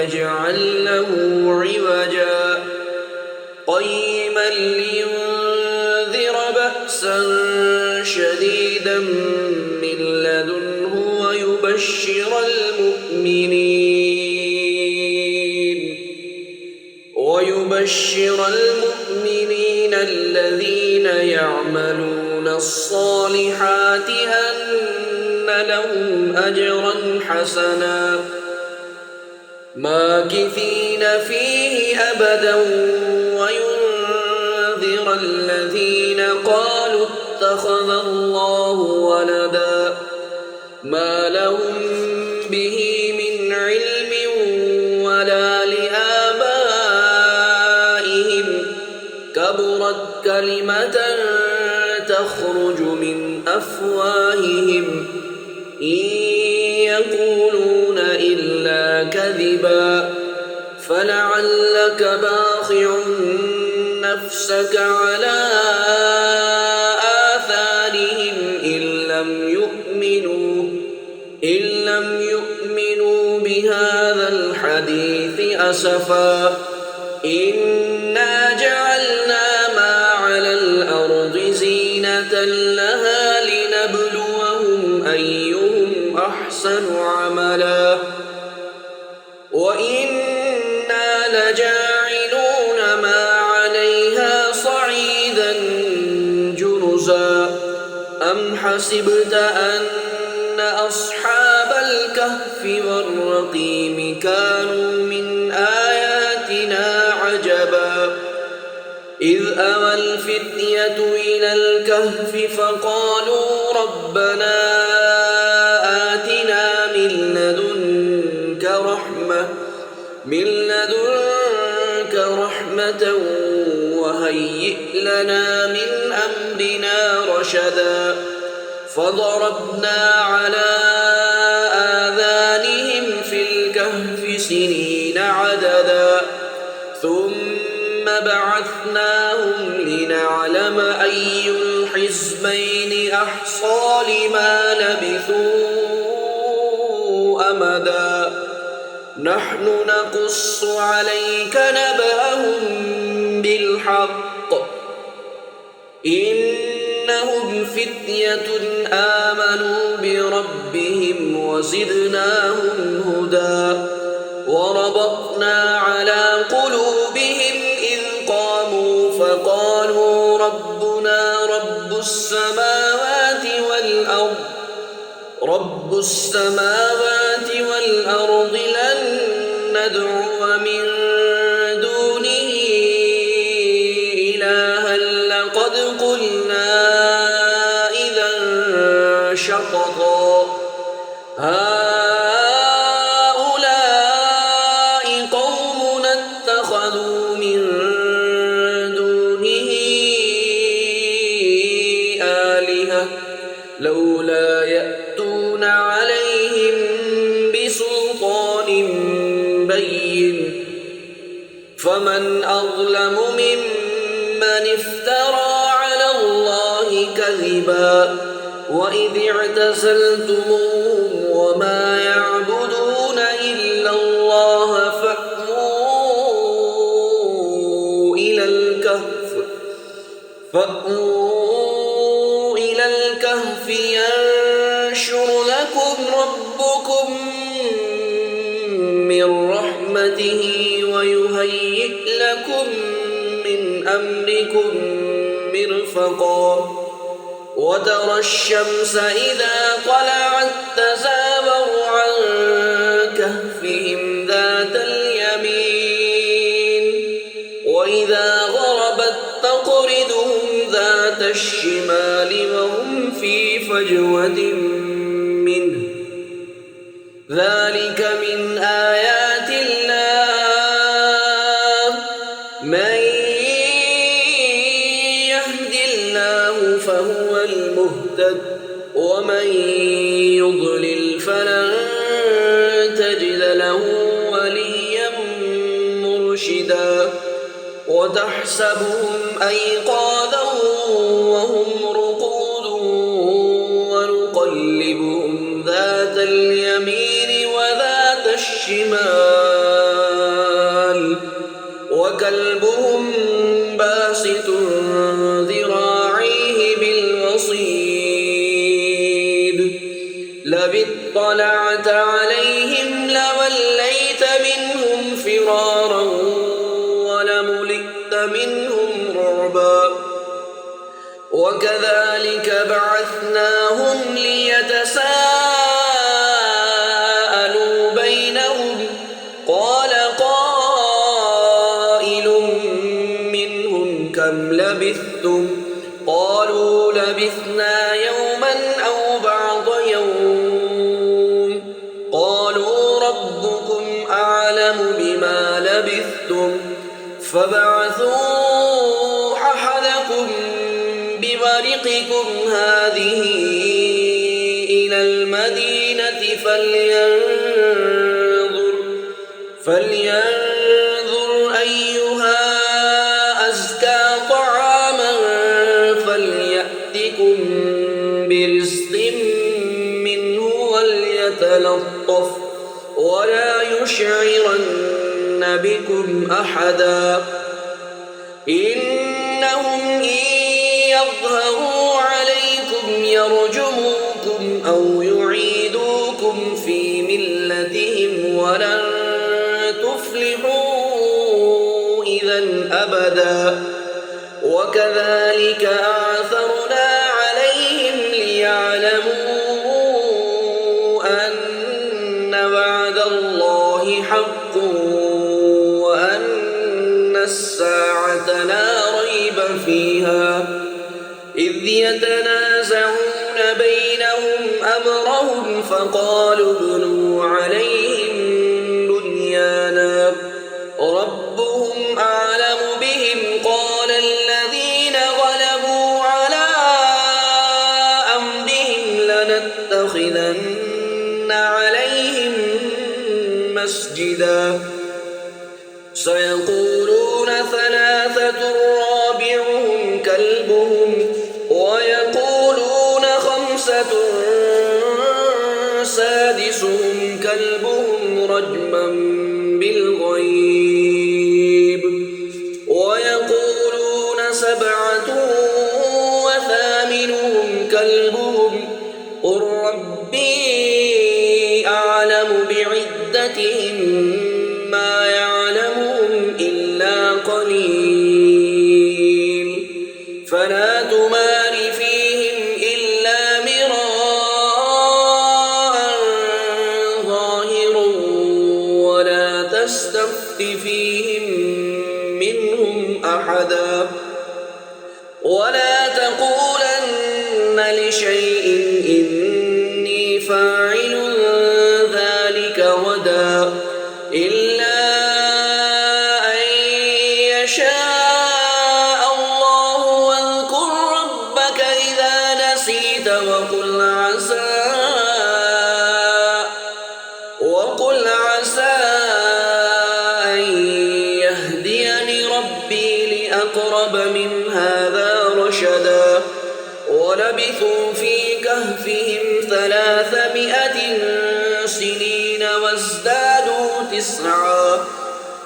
يجعل له عوجا قيما لينذر بأسا شديدا من لدنه ويبشر المؤمنين الذين يعملون الصالحات أن لهم أجرا حسنا ماكثين فيه أبدا وينذر الذين قالوا اتخذ الله ولدا ما لهم به من علم ولا لآبائهم كبرت كلمة تخرج من أفواههم إن يقولون إلا كذبا فلعلك باخع نفسك على آثارهم إن لم يؤمنوا بهذا الحديث أسفا إنا جعلنا ما على الأرض زينة لها لنبلوهم أيهم أحسن عملا وإنا لجاعلون ما عليها صعيدا جرزا أم حسبت أن أصحاب الكهف والرقيم كانوا من آياتنا عجبا إذ أوى الفتية إلى الكهف فقالوا ربنا آتنا من لدنك رحمة وهيئ لنا من أمرنا رشدا فضربنا على آذانهم في الكهف سنين عددا ثم بعثناهم لنعلم أي الحزبين أحصى لما لبثوا أمدا نحن نقص عليك نبأهم بالحق إنهم فتية آمنوا بربهم وزدناهم هدى وربطنا على قلوبهم إذ قاموا فقالوا ربنا رب السماوات والأرض لن ندعو من دونه إلها لقد قلنا إذا شططا هؤلاء قومنا اتخذوا من دونه آلهة لولا يأتون عليهم بسلطان بين فمن أظلم ممن افترى على الله كذبا وإذ اعتزلتموهم وما يعبدون إلا الله فأووا إلى الكهف ينشر لكم ربكم من رحمته ويهيئ لكم من أمركم مرفقا وترى الشمس إذا طلعت تزاور عن كهفهم ذات اليمين وإذا غربت تقرضهم ذات الشمال وهم في فجوة منه ذلك من آيات الله من يهد الله فهو المهتد ومن يضلل فلن تجد له وليا مرشدا وتحسبهم أيقاظا وهم رقود ونقلبهم ذات اليمين وذات الشمال وكلبهم باسط ذراعيه بالوصيد لئن اطلعت عليهم لوليت منهم فرارا ولملئت منهم رعبا وكذلك بعثناهم ليتساءلوا بينهم قال قائل منهم كم لبثتم قالوا لبثنا يوما أو بعض يوم قالوا ربكم أعلم بما لبثتم فابعثوا أحدكم بورقكم هذه إلى المدينة فلينظر أيها أزكى طعاما فليأتكم برزق منه وليتلطف ولا يشعرن بكم أحدا إنهم إن يظهروا عليكم يرجموكم أو يعيدوكم في ملتهم ولن تفلحوا إذا أبدا وكذلك أعثرنا عليهم ليعلموا أن وعد الله حق وأن الساعة لا ريب فيها إذ يتنازعون بينهم أمرهم فقالوا ابنوا عليهم بنيانا ربهم أعلم بهم قال الذين غلبوا على أمرهم لنتخذن عليهم مسجدا سيقولون ثلاثة رابعهم كلبهم ويقولون خمسة سادسهم كلبهم رجما بالغيب ويقولون سبعة وثامنهم كلبهم قل ربي أعلم بعدتهم ما يعلمهم إلا قليل فلا تمار فيهم إلا مراء ظاهرا ولا تستفت فيهم منهم أحدا ولا تقولن لشيء إني فاعل ذلك غدا إلا أن يشاء الله واذكر ربك إذا نسيت وقل عسى أن يهديني ربي لأقرب من هذا رشدا ولبثوا في كهفهم 300 سنين وازدادوا 9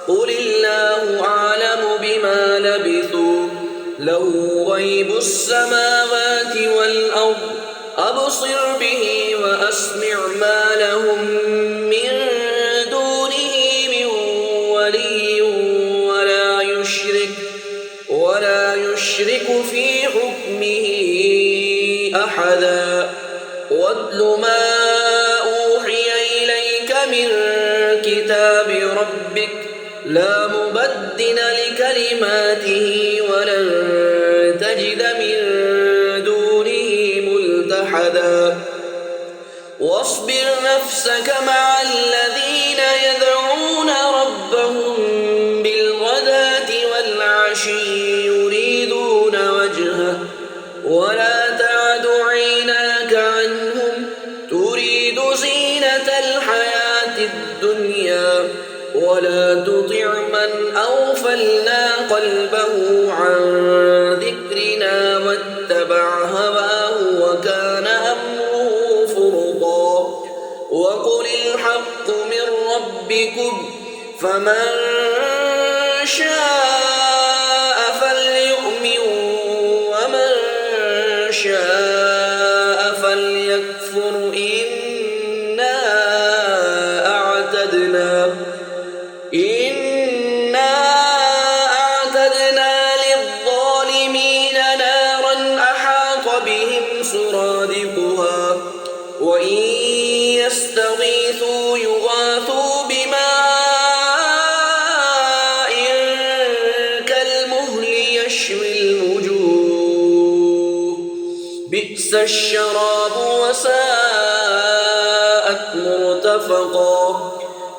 قل الله أعلم بما لبثوا له غيب السماوات والأرض أبصر به وأسمع ما لهم من دونه من ولي ولا يشرك في حكمه أحدا واتل ما أوحي إليك من كتاب ربك لا مبدل لكلماته ولن تجد من دونه ملتحدا واصبر نفسك مع الذين يدعون ربهم بالغداة والعشي يريدون وجهه ولا تعد عيناك عنهم تريد زينة الحياة الدنيا ولا تطع من أغفلنا قلبه عن ذكرنا واتبع هواه وكان أمره فرطا وقل الحق من ربكم فمن شاء فليؤمن ومن شاء فليكفر إنا أعتدنا للظالمين نارا أحاط بهم سرادقها وإن يستغيثوا يغاثوا بماء كالمهل يشوي الوجوه بئس الشراب وساءت مرتفقا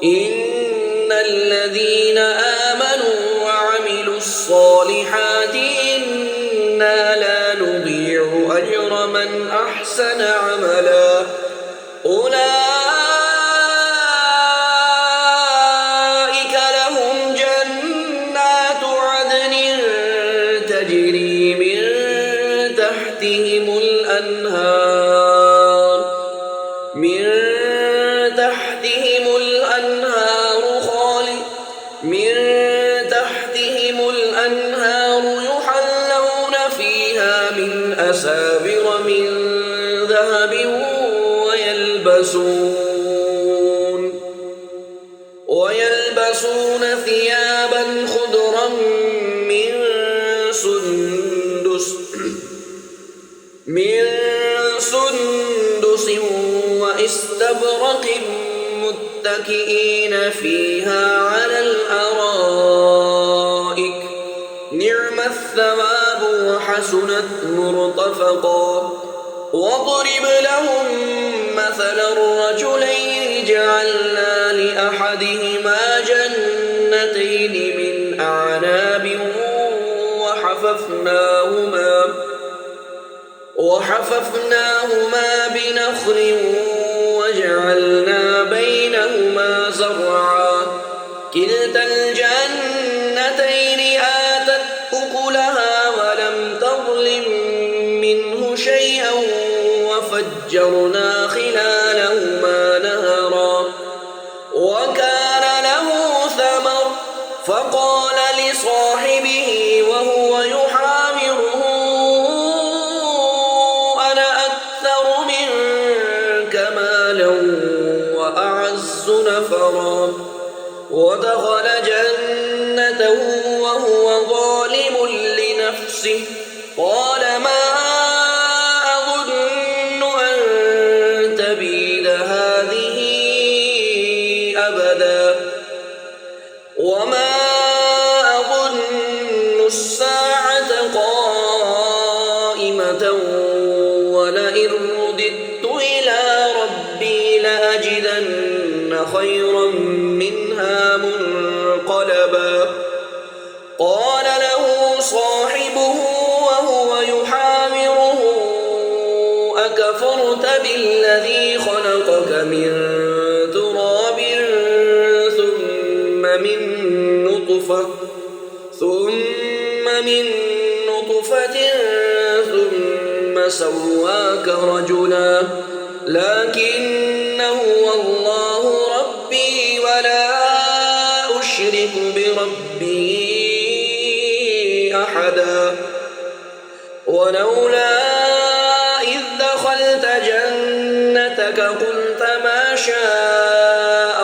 إن الذين آمنوا وعملوا الصالحات إنا لا نضيع أجر من أحسن عملا أولئك لهم جنات عدن تجري من تحتهم الأنهار يحلون فيها من أساور من ذهب ويلبسون ثيابا خضرا من سندس وإستبرق متكئين فيها على الأرائك نعم الثواب وحسنت مرتفقا واضرب لهم مثل الرجلين جعلنا لأحدهما جنتين من أعناب وحففناهما بنخل وجعلنا بينهما زرعا كلتا الجنتين آتت أكلها ولم تظلم منه شيئا وفجرنا خلالهما نهرا وكان له ثمر فقال لصاحبه وهو يحاوره أنا أكثر منك مالا وأعز نفرا ودخل جنته وهو ظالم لنفسه قال ما أظن أن تبيد هذه أبدا وما أظن الساعة قائمة ولئن رددت إلى ربي لأجدن خيرا منها منقلبا قال له صاحبه وهو يحاوره أكفرت بالذي خلقك من تراب ثم من نطفة ثم سواك رجلا لكن هو الله ربي ولا أشرك بربي أحدا ولولا إذ دخلت جنتك قلت ما شاء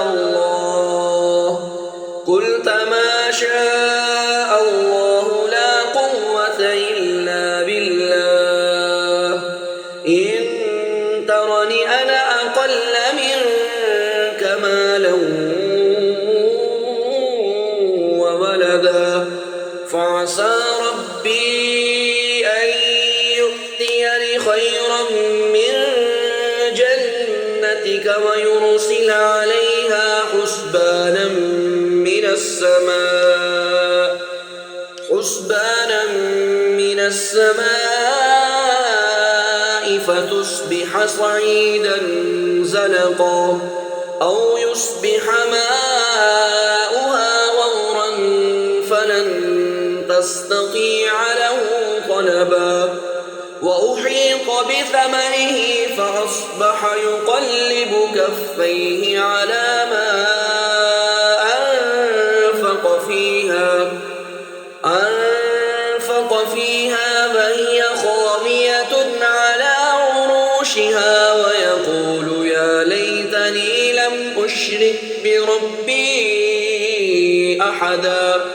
الله لا قوة إلا بالله إن ترني أنا أقل منك مالا وولدا فعسى ربي أن يؤتيني خيرا من جنتك ويرسل عليها حسبانا من السماء فتصبح صعيدا زلقا أو يصبح ماؤها غورا فلن تستطيع له طلبا وأحيط بثمره فأصبح يقلب كفيه على ما أنفق فيها بربي أحدا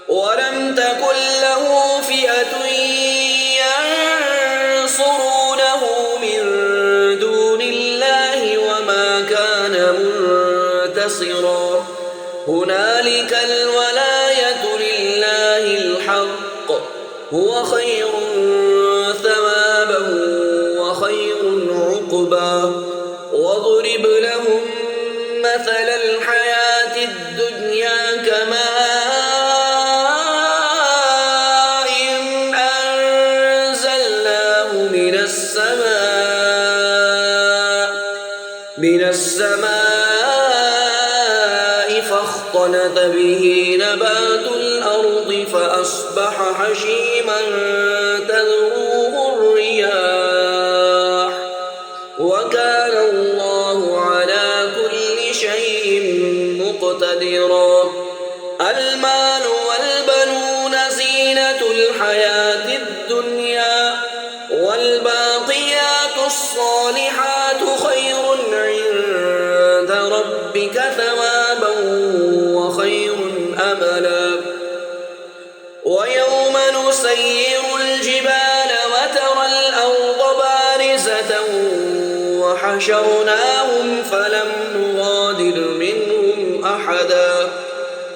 ولم تكن له فئة ينصرونه من دون الله وما كان منتصرا هنالك الولاية لله الحق هو خير ثوابا وخير عقبا واضرب لهم مثل الحياة الدنيا كماء أنزلناه من السماء فاختلط به نبات الأرض فأصبح هشيما تذروه الرياح وكان الله على كل شيء مقتدرا المال والبنون زينة الحياة الدنيا والباقيات الصالحات خير عند ربك ثوابا وخير أملا ويوم نسير الجبال وترى الأرض بارزة وحشرناهم فلم نغادر منهم أحدا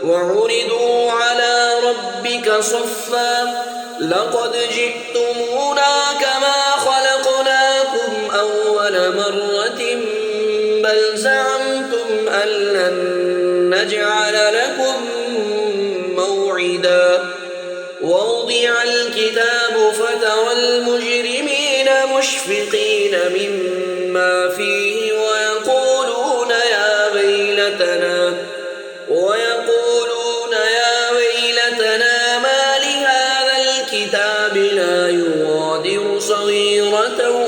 وعرضوا على ربك صفا لقد جئتمونا كما خلقناكم أول مرة بل زعمتم أن لن نجعل لكم موعدا ووضع الكتاب فترى المجرمين مشفقين مما فيه ويقولون يا ويلتنا ما لهذا الكتاب لا يغادر صغيرة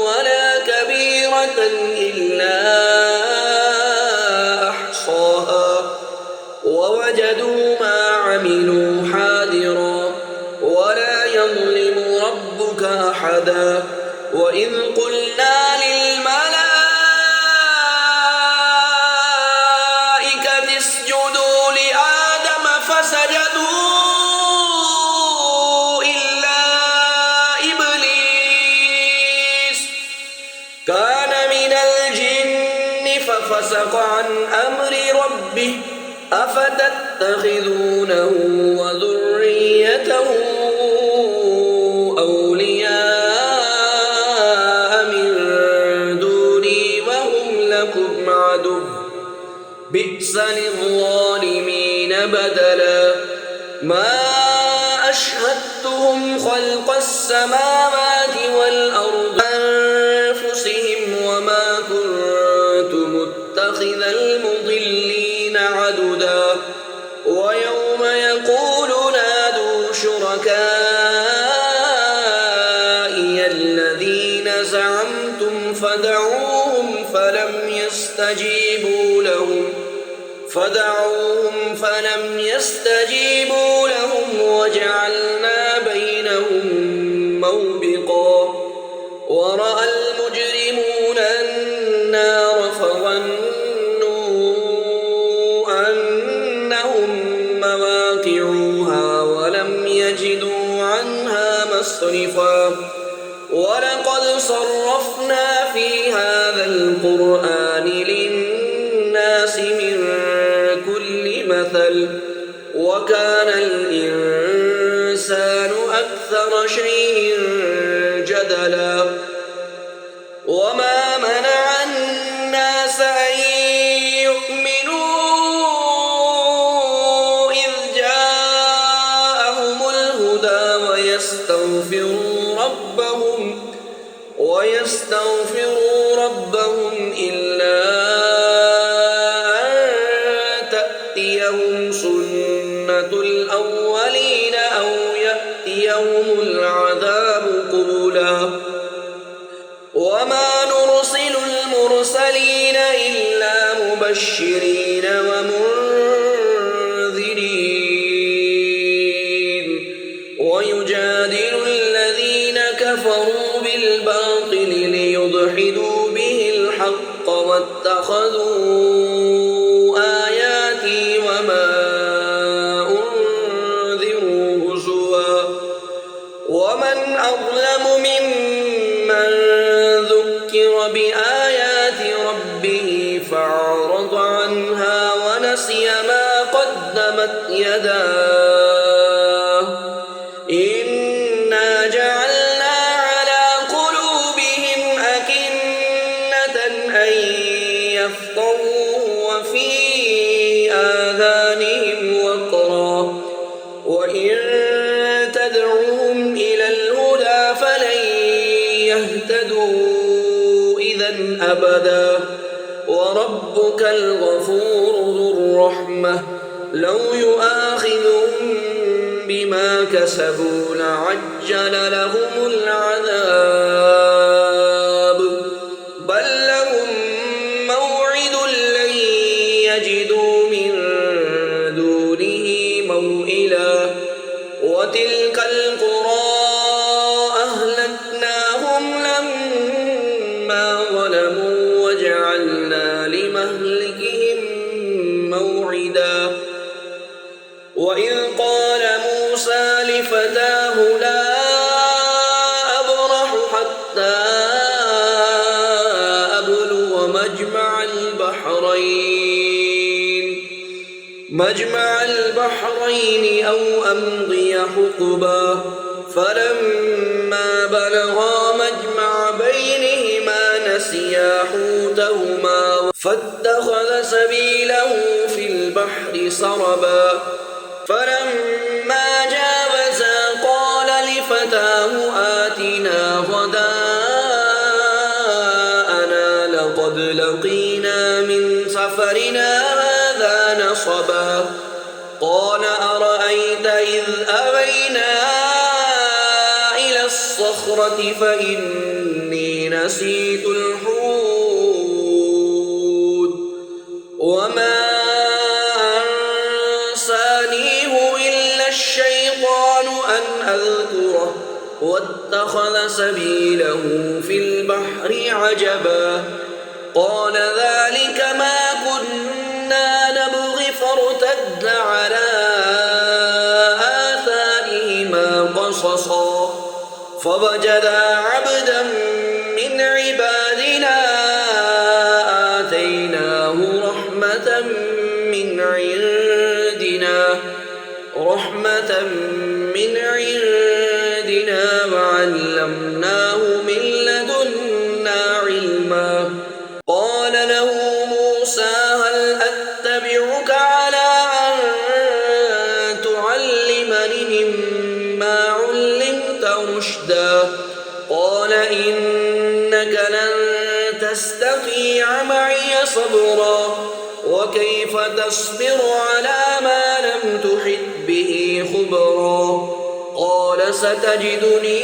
ولا كبيرة إلا أحصاها ووجدوا ما عملوا حاضرا ولا يظلم ربك أحدا وإذ قلنا للملائكة اسجدوا لآدم فسجدوا إلا إبليس كان من الجن ففسق عن أمر ربه أفتتخذونه وذريته أولياء من دوني وهم لكم عدو بئس للظالمين بدلا ما أشهدتهم خلق السماوات والأرض أنفسهم وما كنت متخذ المضلين عددا ويوم يقول نادوا شركائي الذين زعمتم فدعوهم فلم يستجيبوا لهم وجعلنا بينهم موبقا ورأى المجرمون النار فظنوا أنهم مواقعوها ولم يجدوا عنها مصرفا ولقد صرفنا في هذا القرآن للناس من كل مثل وكان الإنسان أكثر شيء جدلا وما منع الناس أن يؤمنوا إذ جاءهم الهدى ويستغفروا ربهم إلا أن تأتيهم سنة الأولين أو يأتيهم العذاب قبلا وما نرسل المرسلين إلا مبشرين ومنذرين ويجادل الذين كفروا بالباطل ليدحضوا به الحق واتخذوا أظلم ممن ذكر بآيات ربه فأعرض عنها ونسي ما قدمت يداه إنا جعلنا على قلوبهم أكنة أن يفقهوا وفي آذانهم وقرا وإن تدعوهم إلى الهدى فلن يهتدوا إذا أبدا وربك الغفور ذو الرحمة لو يؤاخذهم بما كسبوا لعجل لهم العذاب بل لهم موعد لن يجدوا من دونه موئلا وتلك القرى أهلكناهم لما ظلموا وجعلنا لمهلكهم موعدا وإذ قال موسى لفتاه لا أبرح حتى أبلغ مجمع البحرين أو أمضي حقبا فلما بلغا مجمع بينهما نسيا حوتهما فاتخذ سبيله في البحر سربا فلما جاوزا قال لفتاه آتنا غداءنا لقد لقينا من سفرنا هذا نصبا قال أرأيت إذ أوينا إلى الصخرة فإني نسيت الحوت وما أنسانيه إلا الشيطان أن أذكره واتخذ سبيله في البحر عجبا قال ذلك ما كنا نبغي فارتد على آثارهما قصصا فوجدا عبدا من عبادنا آتيناه رحمة من عندنا وعلمناه من لدنا علما قال له موسى هل أتبعك على أن تعلمني مما علمت رشدا قال إنك لن تستطيع معي صبرا وكيف تصبر على ما لم تحط به خبرا قال ستجدني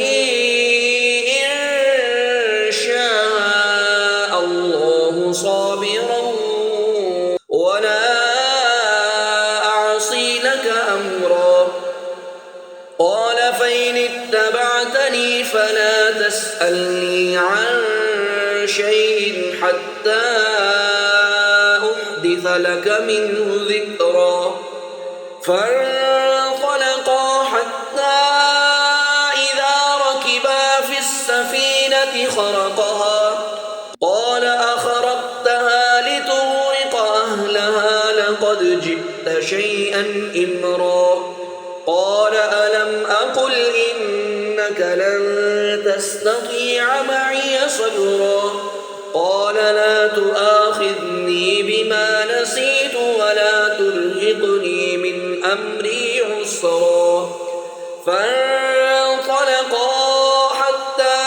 إن شاء الله صابرا ولا أعصي لك أمرا قال فإن اتبعتني فلا تسألني عن شيء حتى أحدث لك منه ذكرا فانطلقا حتى إذا ركبا في السفينة خرقها قال أخرقتها لتغرق أهلها لقد جئت شيئا إمرا قال ألم أقل إنك لن تستطيع معي صبرا قال لا تؤاخذني بما نسيت ولا ترهقني من أمري عسرا فانطلقا حتى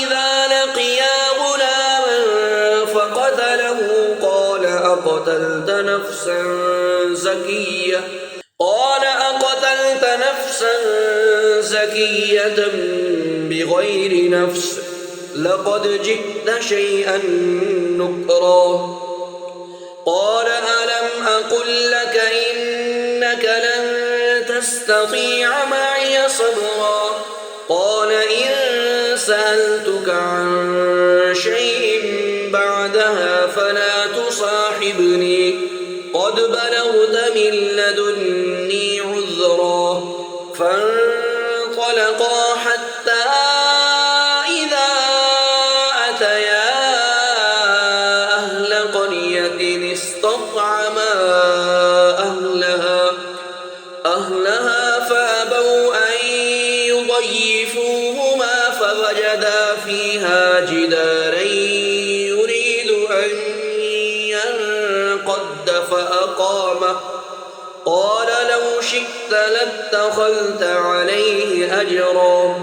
إذا لقيا غلاما فقتله قال أقتلت نفسا زكية بغير نفس لقد جئت شيئا نكرا قال ألم أقل لك إنك لن تستطيع معي صبرا قال إن سألتك عن شيء بعدها فلا تصاحبني قد بلغت من لدني عذرا فانطلقا فانطلقا حتى إذا أتيا أهل قرية استطعما أهلها فأبوا أن يضيفوهما فوجدا فيها جدارا يريد أن ينقض فأقامه قال لو شئت لاتخذت عليه أجرا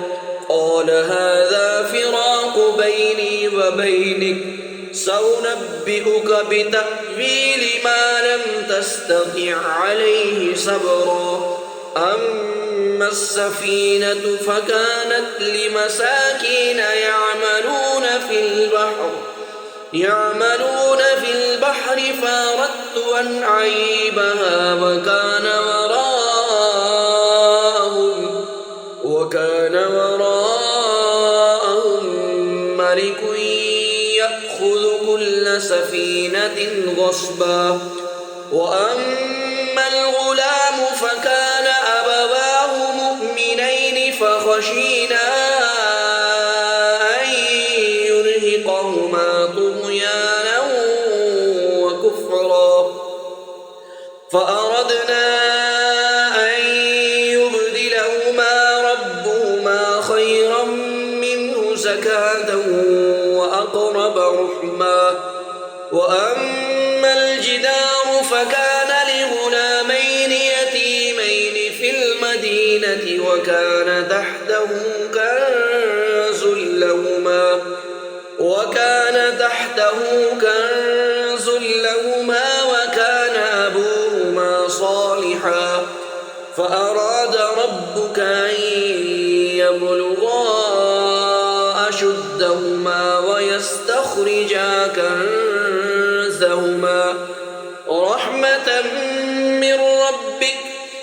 قال هذا فراق بيني وبينك سأنبئك بتأويل ما لم تستطع عليه صبرا أما السفينة فكانت لمساكين يعملون في البحر فأردت أن أعيبها وكان وراءهم ملك يأخذ كل سفينة غصبا وأما الغلام فكان أبواه مؤمنين فخشينا أن يرهقهما طغيانا وكفرا فأردنا أن يبدلهما ربهما خيرا منه زكاة وأقرب رحما وأما الجدار فكان لغلامين يتيمين في المدينة وكان تحته كنز لهما وكان أبوهما صالحا فأراد ربك أن يبلغا أشدهما ويستخرجا كنزهما رحمة من ربك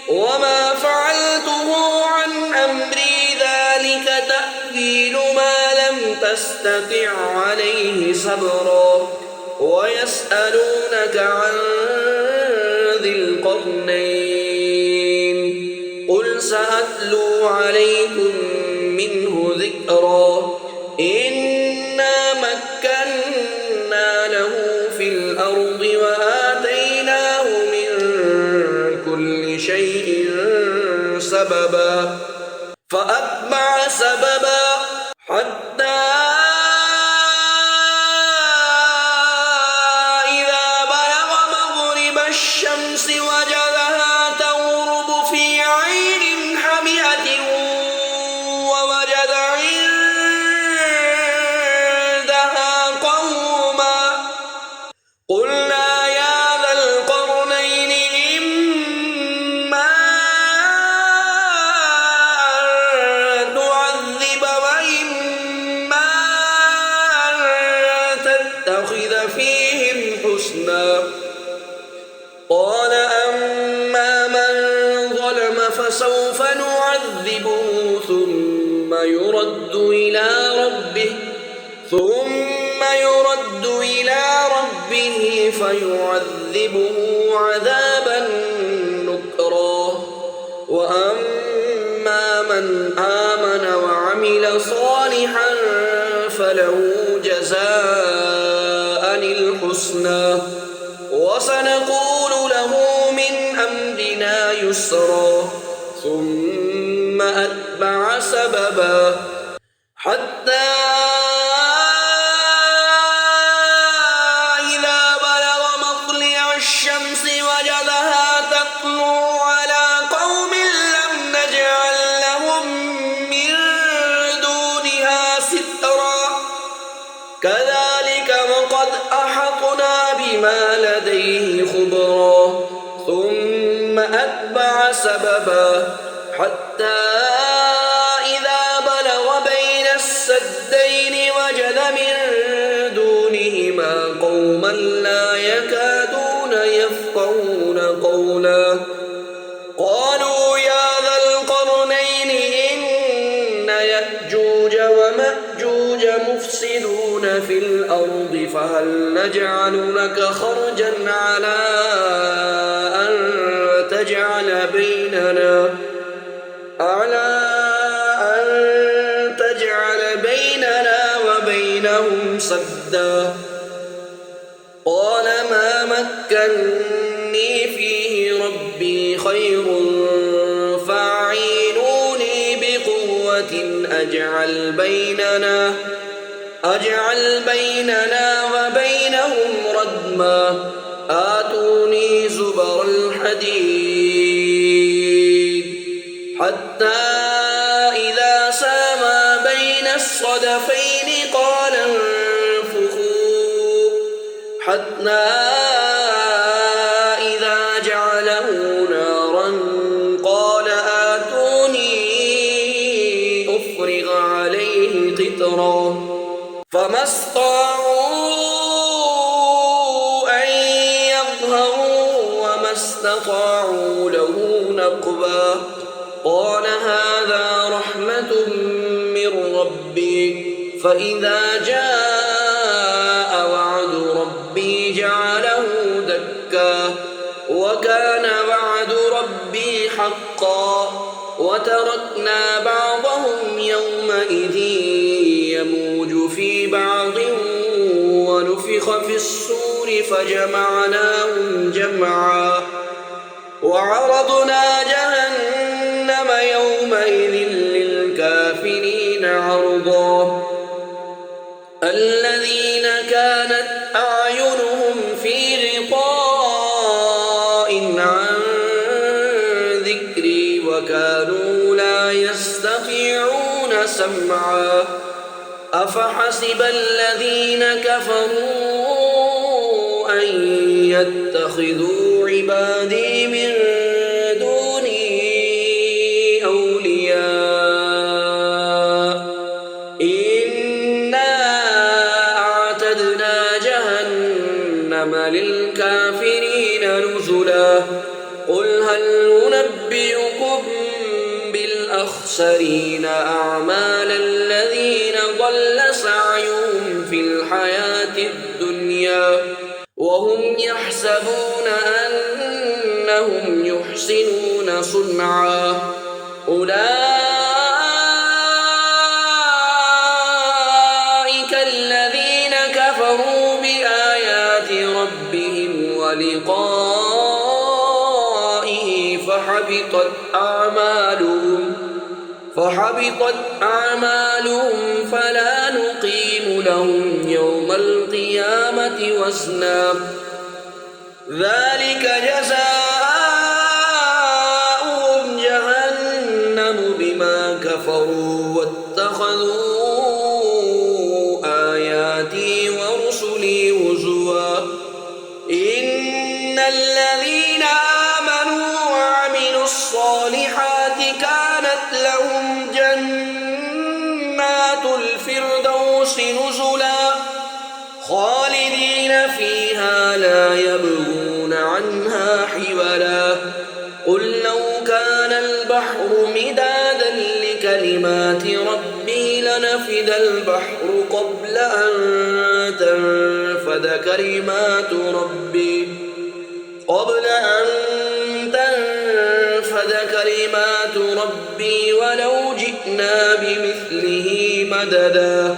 وما فعلته عن أمري ذلك تأويل ما لم تستطع عليه صبرا ويسألونك عن ذي القرنين قل سأتلو عليكم منه ذكرا إنا مكنا له في الأرض وآتيناه من كل شيء سببا فأتبع سببا حتى إذا بلغ مغرب الشمس وجدها تغرب في عين حمئة ووجد عندها قوما قلنا يا ذا القرنين إما أن تعذب وإما أن تتخذ فيهم حسنا قال أما من ظلم فسوف نعذبه ثم يرد إلى ربه فيعذبه عذابا نكرا وأما من آمن وعمل صالحا فله جزاء الحسنى وسنقول له من أمرنا يسرا ثم أتبع سببا حتى إذا بلغ مطلع الشمس وجدها تطلع على قوم لم نجعل لهم من دونها سترا كذلك وقد أحطنا بما لديه خبرا ثم أتبع سببا حتى إذا بلغ بين السدين وجد من دونهما قوما لا يكادون يفقهون قولا قالوا يا ذا القرنين إن يأجوج ومأجوج مفسدون في الأرض فهل نجعل لك خرجا على صدا قال ما مكني فيه ربي خير فاعينوني بقوة أجعل بيننا وبينهم ردما آتوني زبر الحديد حتى إذا ساوى بين الصدفين قال انفخوا حتى إذا جعله نارا قال آتوني أفرغ عليه قطرا فما استطاعوا أن يظهروا وما استطاعوا له نقبا قال هذا رحمة من ربي فإذا جاء وعد ربي جعله دكا وكان وعد ربي حقا وتركنا بعضهم يومئذ يموج في بعض ونفخ في الصور فجمعناهم جمعا وعرضنا جهنم يومئذ للكافرين عرضا الذين كانت أعينهم في غطاء عن ذكري وكانوا لا يستطيعون سمعا أفحسب الذين كفروا أن يتخذوا عبادي من دوني أولياء إنا أعتدنا جهنم للكافرين نزلا قل هل ننبئكم بالأخسرين أعمالا الذين ضل سعيهم في الحياة الدنيا وهم يحسبون أنهم يحسنون صنعا أولئك الذين كفروا بآيات ربهم ولقائه فحبطت أعمالهم فلا نقيم لهم يوم القيامة وزنا ذلك جزاؤهم جهنم بما كفروا واتخذوا آياتي ورسلي هزوا إن الذين آمنوا وعملوا الصالحات كانت لهم جنات الفردوس نزلا خالدين فيها لا يبغون عنها حولا قل لو كان البحر مدادا لكلمات ربي لنفد البحر قبل أن تنفد كلمات ربي ولو جئنا بمثله مددا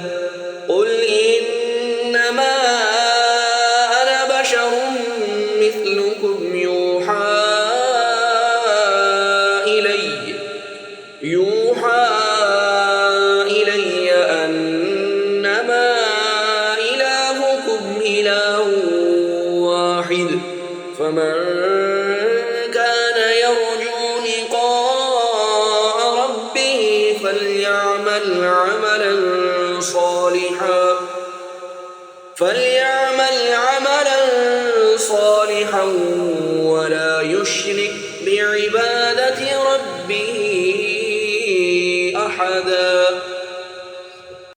قل إنما أنا بشر مثلكم يوحى إلي أنما إلهكم إله واحد فمن كان يرجو لقاء ربه فليعمل عملا صالحا ولا يشرك بعبادة ربه أحدا.